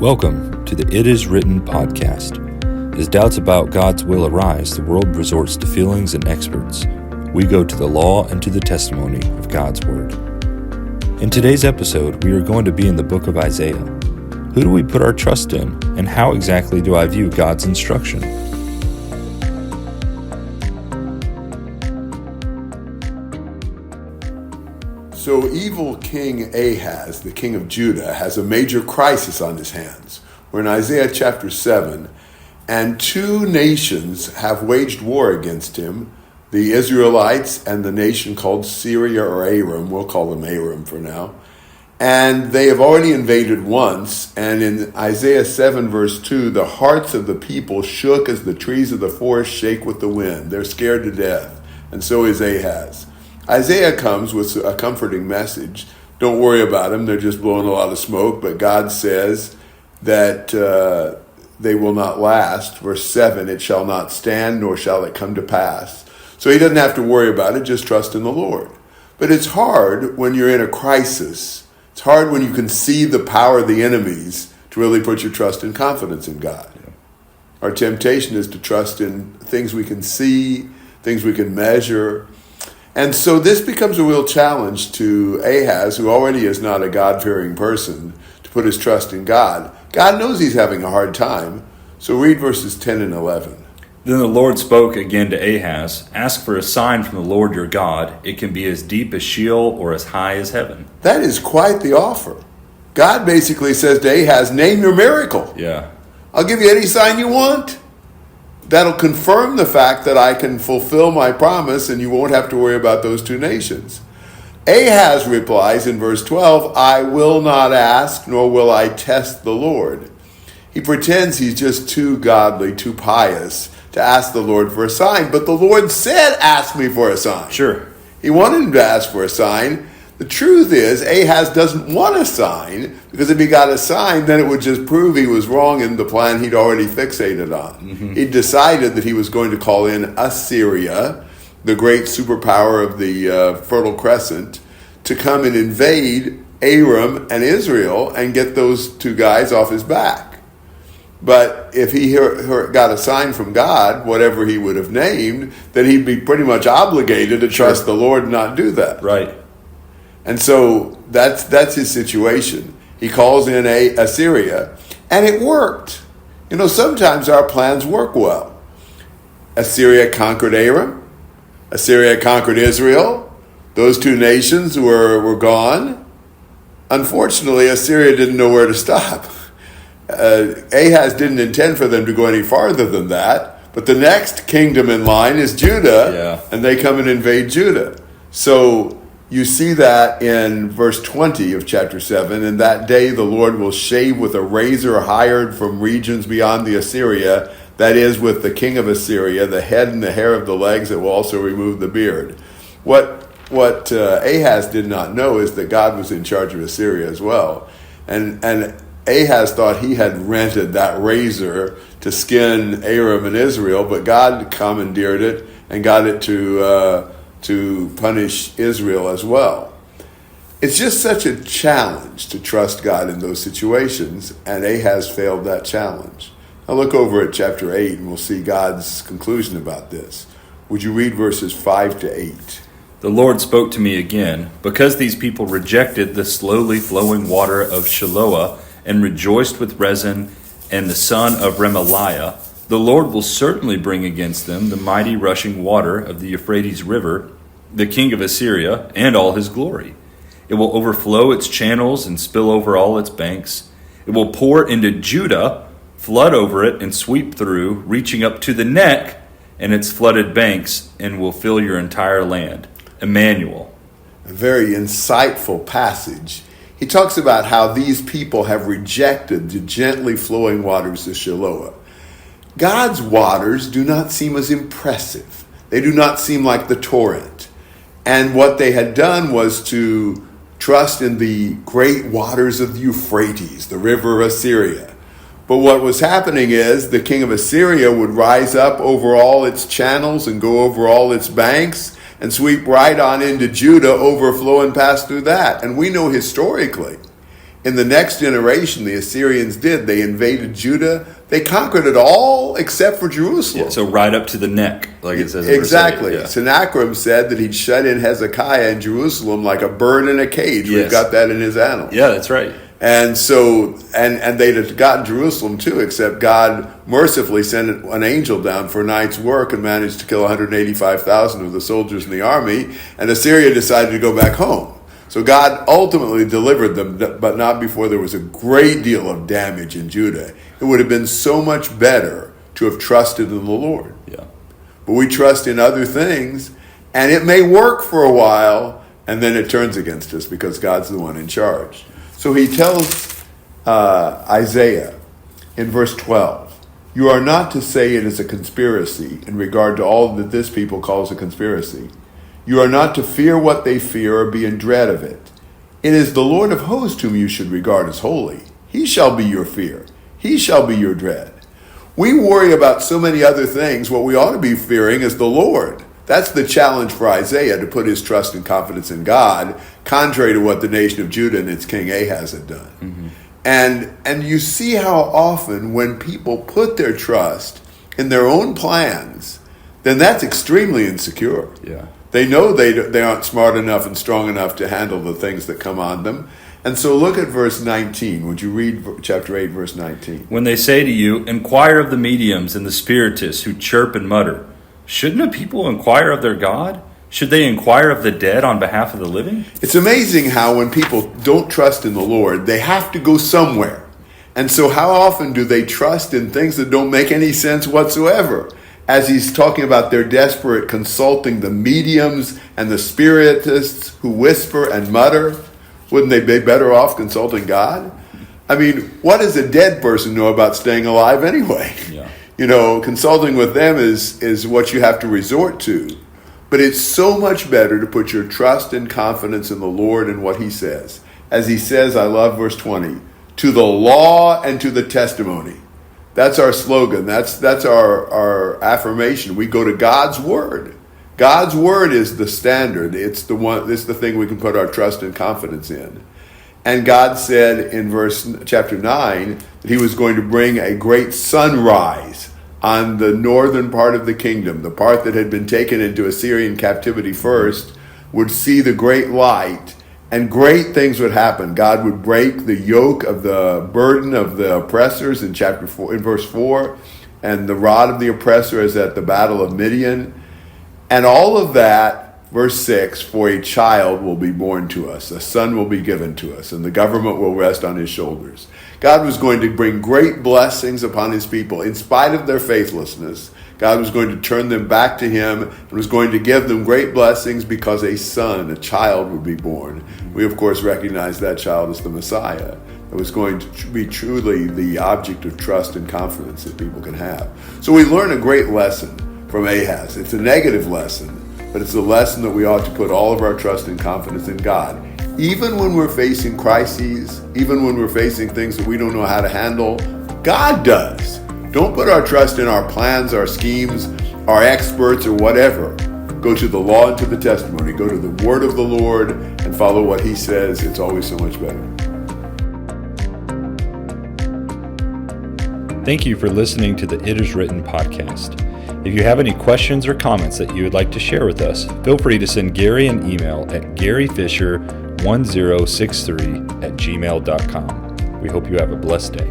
Welcome to the It Is Written podcast. As doubts about God's will arise, the world resorts to feelings and experts. We go to the law and to the testimony of God's word. In today's episode, we are going to be in the book of Isaiah. Who do we put our trust in, and how exactly do I view God's instruction? So evil King Ahaz, the king of Judah, has a major crisis on his hands. We're in Isaiah chapter 7, and two nations have waged war against him, the Israelites and the nation called Syria or Aram. We'll call them Aram for now. And they have already invaded once, and in Isaiah 7 verse 2, the hearts of the people shook as the trees of the forest shake with the wind. They're scared to death, and so is Ahaz. Isaiah comes with a comforting message. Don't worry about them, they're just blowing a lot of smoke, but God says that they will not last. Verse 7, it shall not stand, nor shall it come to pass. So he doesn't have to worry about it, just trust in the Lord. But it's hard when you're in a crisis. It's hard when you can see the power of the enemies to really put your trust and confidence in God. Our temptation is to trust in things we can see, things we can measure. And so this becomes a real challenge to Ahaz, who already is not a God-fearing person, to put his trust in God. God knows he's having a hard time. So read verses 10 and 11. Then the Lord spoke again to Ahaz, "Ask for a sign from the Lord your God. It can be as deep as Sheol or as high as heaven." That is quite the offer. God basically says to Ahaz, name your miracle. Yeah. I'll give you any sign you want. That'll confirm the fact that I can fulfill my promise and you won't have to worry about those two nations. Ahaz replies in verse 12, I will not ask, nor will I test the Lord. He pretends he's just too godly, too pious to ask the Lord for a sign. But the Lord said, ask me for a sign. Sure. He wanted him to ask for a sign. The truth is, Ahaz doesn't want a sign, because if he got a sign, then it would just prove he was wrong in the plan he'd already fixated on. Mm-hmm. He'd decided that he was going to call in Assyria, the great superpower of the Fertile Crescent, to come and invade Aram and Israel and get those two guys off his back. But if he got a sign from God, whatever he would have named, then he'd be pretty much obligated to trust the Lord and not do that. Right. And so that's his situation. He calls in Assyria, and it worked. You know, sometimes our plans work well. Assyria conquered Aram. Assyria conquered Israel. Those two nations were gone. Unfortunately, Assyria didn't know where to stop. Ahaz didn't intend for them to go any farther than that. But the next kingdom in line is Judah, and they come and invade Judah. So you see that in verse 20 of chapter 7. In that day the Lord will shave with a razor hired from regions beyond the Assyria, that is, with the king of Assyria, the head and the hair of the legs. It will also remove the beard. What Ahaz did not know is that God was in charge of Assyria as well. And Ahaz thought he had rented that razor to skin Aram and Israel, but God commandeered it and got it to punish Israel as well. It's just such a challenge to trust God in those situations, and Ahaz failed that challenge. Now look over at chapter 8, and we'll see God's conclusion about this. Would you read verses 5 to 8? The Lord spoke to me again, because these people rejected the slowly flowing water of Shiloah and rejoiced with Rezin and the son of Remaliah, the Lord will certainly bring against them the mighty rushing water of the Euphrates River, the king of Assyria, and all his glory. It will overflow its channels and spill over all its banks. It will pour into Judah, flood over it, and sweep through, reaching up to the neck and its flooded banks, and will fill your entire land. Emmanuel. A very insightful passage. He talks about how these people have rejected the gently flowing waters of Shiloah. God's waters do not seem as impressive. They do not seem like the torrent. And what they had done was to trust in the great waters of the Euphrates, the river of Assyria. But what was happening is the king of Assyria would rise up over all its channels and go over all its banks and sweep right on into Judah, overflow and pass through that. And we know historically, In the next generation, the Assyrians did. They invaded Judah. They conquered it all except for Jerusalem. Yeah, so right up to the neck, like it says in Exactly. verse 8. Yeah. Sennacherib said that he'd shut in Hezekiah in Jerusalem like a bird in a cage. Yes. We've got that in his annals. Yeah, that's right. And so, and they'd have gotten Jerusalem too, except God mercifully sent an angel down for a night's work and managed to kill 185,000 of the soldiers in the army, and Assyria decided to go back home. So God ultimately delivered them, but not before there was a great deal of damage in Judah. It would have been so much better to have trusted in the Lord. Yeah. But we trust in other things, and it may work for a while, and then it turns against us because God's the one in charge. So he tells Isaiah in verse 12, "You are not to say it is a conspiracy in regard to all that this people calls a conspiracy. You are not to fear what they fear or be in dread of it. It is the Lord of hosts whom you should regard as holy. He shall be your fear. He shall be your dread." We worry about so many other things. What we ought to be fearing is the Lord. That's the challenge for Isaiah, to put his trust and confidence in God, contrary to what the nation of Judah and its king Ahaz had done. Mm-hmm. And you see how often when people put their trust in their own plans, then that's extremely insecure. Yeah. They know they aren't smart enough and strong enough to handle the things that come on them. And so look at verse 19. Would you read chapter 8, verse 19? When they say to you, "Inquire of the mediums and the spiritists who chirp and mutter," shouldn't a people inquire of their God? Should they inquire of the dead on behalf of the living? It's amazing how when people don't trust in the Lord, they have to go somewhere. And so how often do they trust in things that don't make any sense whatsoever? As he's talking about their desperate consulting the mediums and the spiritists who whisper and mutter, wouldn't they be better off consulting God? I mean, what does a dead person know about staying alive anyway? Yeah. You know, consulting with them is what you have to resort to. But it's so much better to put your trust and confidence in the Lord and what he says. As he says, I love verse 20, to the law and to the testimony. That's our slogan. That's our affirmation. We go to God's word. God's word is the standard. It's the thing we can put our trust and confidence in. And God said in chapter 9 that he was going to bring a great sunrise on the northern part of the kingdom. The part that had been taken into Assyrian captivity first would see the great light, and great things would happen. God would break the yoke of the burden of the oppressors in chapter 4, in verse 4, and the rod of the oppressor is at the battle of Midian. And all of that, verse 6, for a child will be born to us, a son will be given to us, and the government will rest on his shoulders. God was going to bring great blessings upon his people. In spite of their faithlessness, God was going to turn them back to him and was going to give them great blessings because a son, a child, would be born. We, of course, recognize that child as the Messiah. It was going to be truly the object of trust and confidence that people can have. So we learn a great lesson from Ahaz. It's a negative lesson, but it's a lesson that we ought to put all of our trust and confidence in God. Even when we're facing crises, even when we're facing things that we don't know how to handle, God does. Don't put our trust in our plans, our schemes, our experts, or whatever. Go to the law and to the testimony. Go to the word of the Lord and follow what he says. It's always so much better. Thank you for listening to the It Is Written podcast. If you have any questions or comments that you would like to share with us, feel free to send Gary an email at garyfisher1063@gmail.com. We hope you have a blessed day.